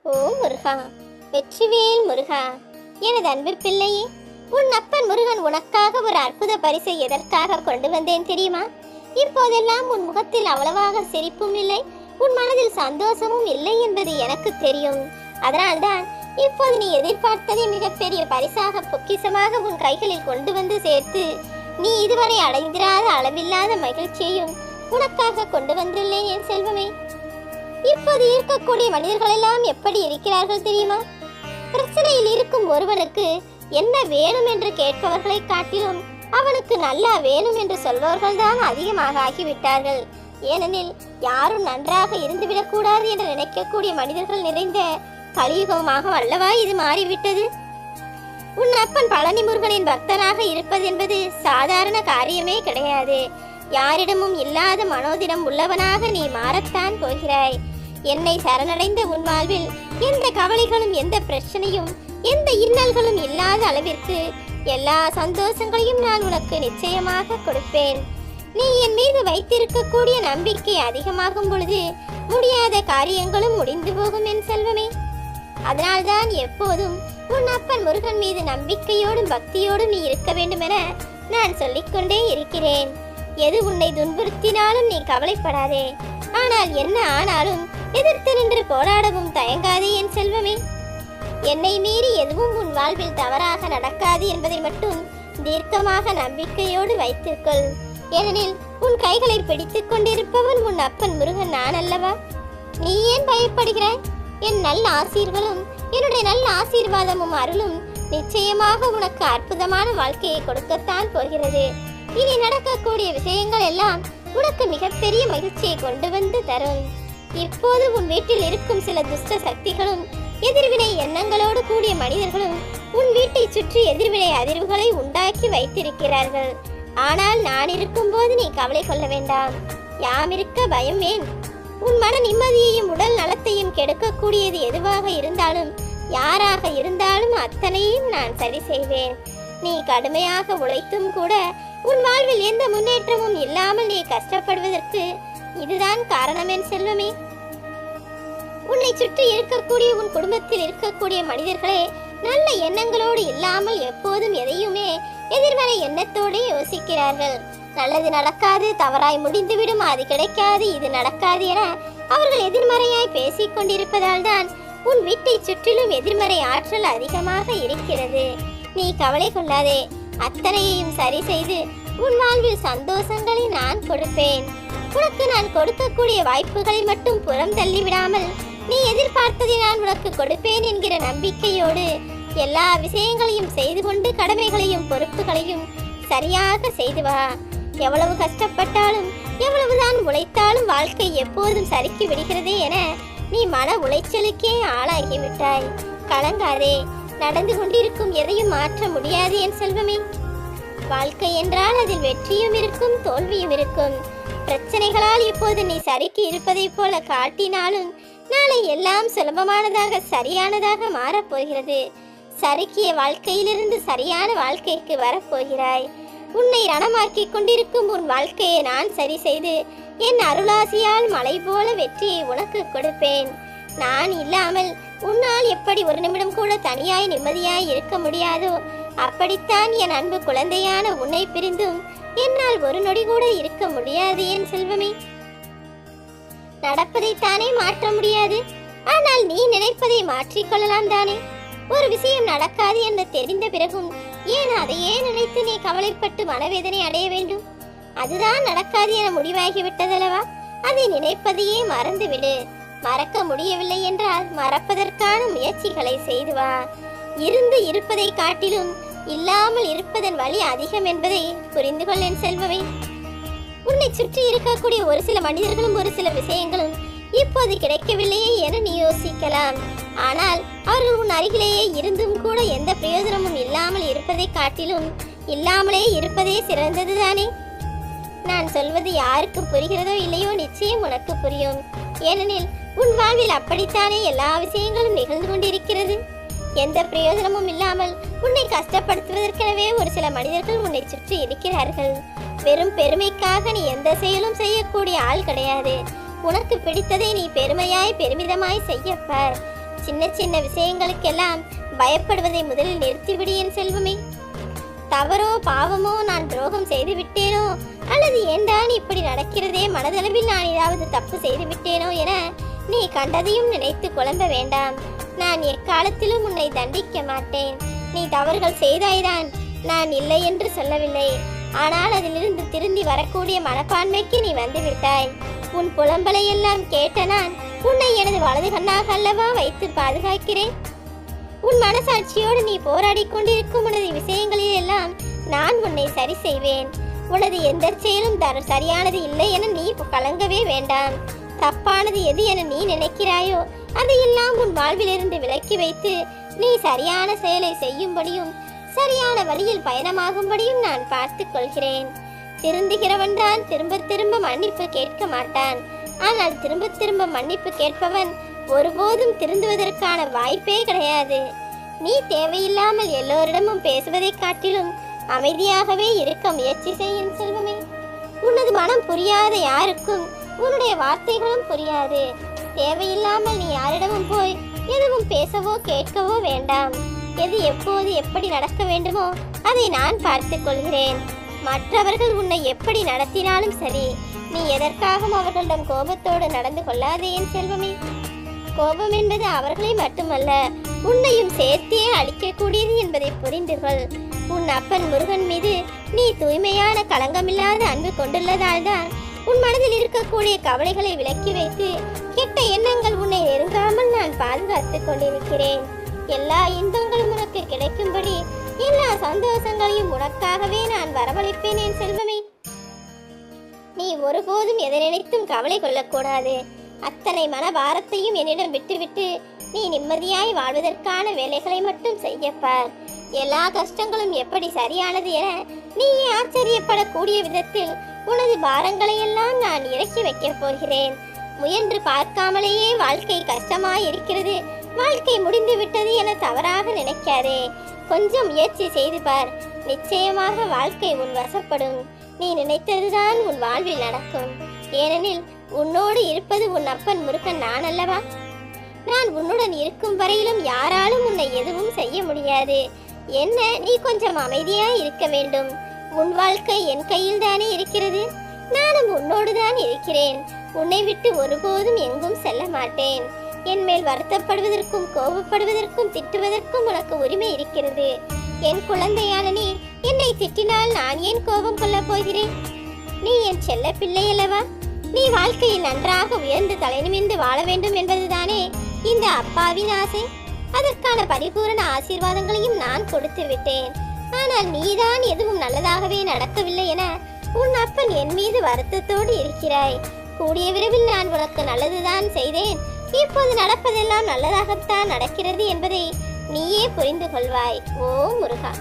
ஓ முருகா, வெற்றிவேல் முருகா, எனது அன்பு பிள்ளையே, உன் அப்பன் முருகன் உனக்காக ஒரு அற்புத பரிசை எதற்காக கொண்டு வந்தேன் தெரியுமா? இப்போதெல்லாம் உன் முகத்தில் அவ்வளவாக சிரிப்பும் இல்லை, உன் மனதில் சந்தோஷமும் இல்லை என்பது எனக்கு தெரியும். அதனால்தான் இப்போது நீ எதிர்பார்த்ததை மிகப்பெரிய பரிசாக பொக்கிஷமாக உன் கைகளில் கொண்டு வந்து சேர்த்து நீ இதுவரை அடைந்திராத அளவில்லாத மகிழ்ச்சியையும் உனக்காக கொண்டு வந்துள்ளேன் என் செல்வமே. இப்போது இருக்கக்கூடிய மனிதர்கள் எல்லாம் எப்படி இருக்கிறார்கள் தெரியுமா? பிரச்சனையில் இருக்கும் ஒருவனுக்கு என்ன வேணும் என்று கேட்பவர்களை காட்டிலும் அவனுக்கு நல்லா வேணும் என்று சொல்பவர்கள் தான் அதிகமாக ஆகிவிட்டார்கள். ஏனெனில் யாரும் நன்றாக இருந்துவிடக் கூடாது என்று நினைக்கக்கூடிய மனிதர்கள் நிறைந்த கலியுகமாக அல்லவா இது மாறிவிட்டது. உன் அப்பன் பழனி முருகனின் பக்தனாக இருப்பது என்பது சாதாரண காரியமே கிடையாது. யாரிடமும் இல்லாத மனோதிடம் உள்ளவனாக நீ மாறத்தான் போகிறாய். என்னை சரணடைந்த உன் வாழ்வில் எந்த கவலைகளும் எந்த பிரச்சனையும் எந்த இன்னல்களும் இல்லாத அளவிற்கு எல்லா சந்தோஷங்களையும் நான் உனக்கு நிச்சயமாக கொடுப்பேன். நீ என் மீது வைத்திருக்கக்கூடிய நம்பிக்கை அதிகமாகும் பொழுது முடியாத காரியங்களும் முடிந்து போகும் என் செல்வமே. அதனால்தான் எப்போதும் உன் அப்பன் முருகன் மீது நம்பிக்கையோடும் பக்தியோடும் நீ இருக்க வேண்டும் என நான் சொல்லிக்கொண்டே இருக்கிறேன். எது உன்னை துன்புறுத்தினாலும் நீ கவலைப்படாதே. ஆனால் என்ன ஆனாலும் எதிர்த்து நின்று போராடவும் தயங்காதே என் செல்வமே. என்னை மீறி எதுவும் உன் வாழ்வில் தவறாக நடக்காது என்பதை மட்டும் தீர்க்கமாக நம்பிக்கையோடு வைத்திருக்கொள். ஏனெனில் உன் கைகளை பிடித்துக் கொண்டிருப்பவன் உன் அப்பன் முருகன் நான் அல்லவா? நீ ஏன் பயப்படுகிறாய்? என் நல்ல ஆசீர்களும் என்னுடைய நல்ல ஆசீர்வாதமும் அருளும் நிச்சயமாக உனக்கு அற்புதமான வாழ்க்கையை கொடுக்கத்தான் போகிறது. இனி நடக்கக்கூடிய விஷயங்கள் எல்லாம் உனக்கு மிகப்பெரிய மகிழ்ச்சியை கொண்டு வந்து தரும். இப்போது உன் வீட்டில் இருக்கும் சில துஷ்ட சக்திகளும் எதிர்வினை எண்ணங்களோடு கூடிய மனிதர்களும் உன் வீட்டை சுற்றி எதிர்வினை அதிர்வுகளை உண்டாக்கி வைத்திருக்கிறார்கள். ஆனால் நான் இருக்கும் போது நீ கவலை கொள்ள வேண்டாம். யாம் இருக்க பயம் ஏன்? உன் மன நிம்மதியையும் உடல் நலத்தையும் கெடுக்கக்கூடியது எதுவாக இருந்தாலும் யாராக இருந்தாலும் அத்தனையும் நான் சரி செய்வேன். நீ கடுமையாக உழைத்தும் கூட உன் வாழ்வில் எந்த முன்னேற்றமும் இல்லாமல் நீ கஷ்டப்படுவதற்கு இதுதான் காரணம் என் செல்வமே. உன்னை சுற்றி இருக்கக்கூடிய உன் குடும்பத்தில் இருக்கக்கூடிய மனிதர்களே நல்ல எண்ணங்களோடு இல்லாமல் எப்போதும் எதையுமே எதிர்மறை எண்ணத்தோடு யோசிக்கிறார்கள். நல்லது நடக்காது, தவறாய் முடிந்துவிடும், அது கிடைக்காது, இது நடக்காது என அவர்கள் எதிர்மறையாய் பேசிக் கொண்டிருப்பதால் தான் உன் வீட்டை சுற்றிலும் எதிர்மறை ஆற்றல் அதிகமாக இருக்கிறது. நீ கவலை கொள்ளாதே. அத்தனையையும் சரி செய்து உன் வாழ்வில் சந்தோஷங்களை நான் கொடுப்பேன். உனக்கு நான் கொடுக்கக்கூடிய வாய்ப்புகளை மட்டும் புறம் தள்ளிவிடாமல் நீ எதிர்பார்த்ததை நான் உனக்கு கொடுப்பேன் என்கிற நம்பிக்கையோடு எல்லா விஷயங்களையும் செய்து கொண்டு கடமைகளையும் பொறுப்புகளையும் சரியாக செய்து வா. எவ்வளவு கஷ்டப்பட்டாலும் எவ்வளவுதான் உழைத்தாலும் வாழ்க்கை எப்போதும் சறுக்கி விடுகிறதே என நீ மன உளைச்சலுக்கே ஆளாகிவிட்டாய். கலங்காதே. நடந்து கொண்டிருக்கும் எதையும் மாற்ற முடியாது என் செல்வமே. வாழ்க்கை என்றால் அதில் வெற்றியும் இருக்கும், தோல்வியும் இருக்கும். பிரச்சனைகளால் இப்போது நீ சறுக்கி இருப்பதை போல காட்டினாலும் நாளை எல்லாம் சுலபமானதாக சரியானதாக மாறப்போகிறது. சறுக்கிய வாழ்க்கையிலிருந்து சரியான வாழ்க்கைக்கு வரப்போகிறாய். உன்னை ரணமாக்கி கொண்டிருக்கும் உன் வாழ்க்கையை நான் சரி செய்து என் அருளாசியால் மலை போல வெற்றியை உனக்கு கொடுப்பேன். நான் இல்லாமல் உன்னால் எப்படி ஒரு நிமிடம் கூட தனியாய் நிம்மதியாய் இருக்க முடியாதோ அப்படித்தான் என் அன்பு குழந்தையான உன்னை பிரிந்தும் என்னால் ஒரு நொடி கூட இருக்க முடியாது என் செல்வமே. நடப்பதைத்தானே மாற்ற முடியாது, ஆனால் நீ நினைப்பதை மாற்றிக்கொள்ளலாம் தானே. ஒரு விஷயம் நடக்காது என்று தெரிந்த பிறகும் ஏன் அதையே நினைத்து நீ கவலைப்பட்டு மனவேதனை அடைய வேண்டும்? அதுதான் நடக்காது என முடிவாகிவிட்டதல்லவா? அதை நினைப்பதையே மறந்துவிடு. மறக்க முடியவில்லை என்றால் மறப்பதற்கான முயற்சிகளை செய்து வா. இருந்து இருப்பதை காட்டிலும் இல்லாமல் இருப்பதன் வழி அதிகம் என்பதை புரிந்து கொள் என் செல்வமே. உன்னை சுற்றி இருக்கக்கூடிய ஒரு சில மனிதர்களும் ஒரு சில விஷயங்களும் இப்போது கிடைக்கவில்லையே என நீ யோசிக்கலாம். ஆனால் அவர்கள் உன் அருகிலேயே இருந்தும் கூட எந்த பிரயோஜனமும் இல்லாமல் இருப்பதை காட்டிலும் இல்லாமலே இருப்பதே சிறந்தது தானே. நான் சொல்வது யாருக்கு புரிகிறதோ இல்லையோ நிச்சயம் உனக்கு புரியும். ஏனெனில் உன் வாழ்வில் அப்படித்தானே எல்லா விஷயங்களும் நிகழ்ந்து கொண்டிருக்கிறது. எந்த பிரயோஜனமும் இல்லாமல் உன்னை கஷ்டப்படுத்துவதற்கெனவே ஒரு சில மனிதர்கள் உன்னை சுற்றி இருக்கிறார்கள். வெறும் பெருமைக்காக நீ எந்த செயலும் செய்யக்கூடிய ஆள் கிடையாது. உனக்கு பிடித்ததை நீ பெருமையாய் பெருமிதமாய் செய்யப்பார். சின்ன சின்ன விஷயங்களுக்கெல்லாம் பயப்படுவதை முதலில் நிறுத்திவிடு என் செல்வமே. தவறோ பாவமோ நான் துரோகம் செய்து விட்டேனோ அல்லது ஏன்தான் இப்படி நடக்கிறதே, மனதளவில் நான் ஏதாவது தப்பு செய்து விட்டேனோ என நீ கண்டதையும் நினைத்து குழம்ப வேண்டாம். நான் எக்காலத்திலும் உன்னை தண்டிக்க மாட்டேன். நீ தவறுகள் செய்தாய்தான், நான் இல்லை என்று சொல்லவில்லை. ஆனால் அதிலிருந்து திருந்தி வரக்கூடிய மனப்பான்மைக்கு நீ வந்து விட்டாய். உன் புலம்பலை எல்லாம் கேட்ட நான் உன்னை எனது வலது கண்ணாக அல்லவா வைத்து பாதுகாக்கிறேன். உன் மனசாட்சியோடு நீ போராடி கொண்டிருக்கும் உனது விஷயங்களில் எல்லாம் நான் உன்னை சரி செய்வேன். உனது எந்த செயலும் சரியானது இல்லை என நீ கலங்கவே வேண்டாம். தப்பானது எது என நீ நினைக்கிறாயோ அதையெல்லாம் உன் வாழ்விலிருந்து விலக்கி வைத்து நீ சரியான செயலை செய்யும்படியும் சரியான வழியில் பயணமாகும்படியும் நான் பார்த்து கொள்கிறேன். திருந்துகிறவன் தான் திரும்ப திரும்ப மன்னிப்பு கேட்க மாட்டான். ஆனால் திரும்ப திரும்ப மன்னிப்பு கேட்பவன் ஒருபோதும் திருந்துவதற்கான வாய்ப்பே கிடையாது. நீ தேவையில்லாமல் எல்லோரிடமும் பேசுவதை காட்டிலும் அமைதியாகவே இருக்க முயற்சி செய்யும் செல்வமே. உனது மனம் புரியாத யாருக்கும் உன்னுடைய வார்த்தைகளும் புரியாது. தேவையில்லாமல் நீ யாரிடமும் போய் எதுவும் பேசவோ கேட்கவோ வேண்டாம். எது எப்போது எப்படி நடக்க வேண்டுமோ அதை நான் பார்த்துக் கொள்கிறேன். மற்றவர்கள் உன்னை எப்படி நடத்தினாலும் சரி, நீ எதற்காகவும் அவர்களிடம் கோபத்தோடு நடந்து கொள்ளாதே என் செல்வமே. கோபம் என்பது அவர்களை மட்டுமல்ல, உன்னையும் சேர்த்தே அழிக்கக்கூடியது என்பதை புரிந்து கொள். உன் அப்பன் முருகன் மீது நீ தூய்மையான களங்கமில்லாத அன்பு கொண்டுள்ளதால் தான் உன் மனதில் இருக்கக்கூடிய கவலைகளை விலக்கி வைத்து கெட்ட எண்ணங்கள் உன்னை நெருங்காமல் நான் பாதுகாத்துக் கொண்டிருக்கிறேன். எல்லா இன்பங்களும் உனக்கு கிடைக்கும்படி எல்லா சந்தோஷங்களையும் உனக்காகவே நான் வரவழைப்பேன் என் செல்வமே. நீ ஒருபோதும் எதை நினைத்தும் கவலை கொள்ளக்கூடாது. அத்தனை மனபாரத்தையும் என்னிடம் விட்டுவிட்டு நீ நிம்மதியாய் வாழ்வதற்கான வேலைகளை மட்டும் செய்யப்பார். எல்லா கஷ்டங்களும் எப்படி சரியானது என நீ ஆச்சரியப்படக்கூடிய விதத்தில் உனது பாரங்களை எல்லாம் நான் இறக்கி வைக்கப் போகிறேன். முயன்று பார்க்காமலேயே வாழ்க்கை கஷ்டமாய் இருக்கிறது, வாழ்க்கை முடிந்து விட்டது என தவறாக நினைக்காதே. கொஞ்சம் முயற்சி செய்து பார், நிச்சயமாக வாழ்க்கை உன் வசப்படும். நீ நினைத்ததுதான் உன் வாழ்வில் நடக்கும். ஏனெனில் உன்னோடு இருப்பது உன் அப்பன் முருகன் நான் அல்லவா. நான் உன்னுடன் இருக்கும் வரையிலும் யாராலும் உன்னை எதுவும் செய்ய முடியாது. என்ன, நீ கொஞ்சம் அமைதியாய் இருக்க வேண்டும். உன் வாழ்க்கை என் கையில் தானே இருக்கிறது. நானும் உன்னோடு தான் இருக்கிறேன். உன்னை விட்டு ஒருபோதும் எங்கும் செல்ல மாட்டேன். என் மேல் வருத்தப்படுவதற்கும் கோபப்படுவதற்கும் திட்டுவதற்கும் உனக்கு உரிமை இருக்கிறது. என் குழந்தையான நீ என்னை திட்டினால் நான் ஏன் கோபம் கொள்ள போகிறேன்? நீ என் செல்ல பிள்ளை அல்லவா. நீ வாழ்க்கையில் நன்றாக உயர்ந்து தலை நிமிர்ந்து வாழ வேண்டும் என்பதுதானே இந்த அப்பாவின் ஆசை. அதற்கான பரிபூரண ஆசீர்வாதங்களையும் நான் கொடுத்து விட்டேன். ஆனால் நீதான் எதுவும் நல்லதாகவே நடக்கவில்லை என உன் அப்பன் என் மீது வருத்தத்தோடு இருக்கிறாய். கூடிய விரைவில் நான் உனக்கு நல்லதுதான் செய்தேன். இப்போது நடப்பதெல்லாம் நல்லதாகத்தான் நடக்கிறது என்பதை நீயே புரிந்து கொள்வாய். ஓ முருகா.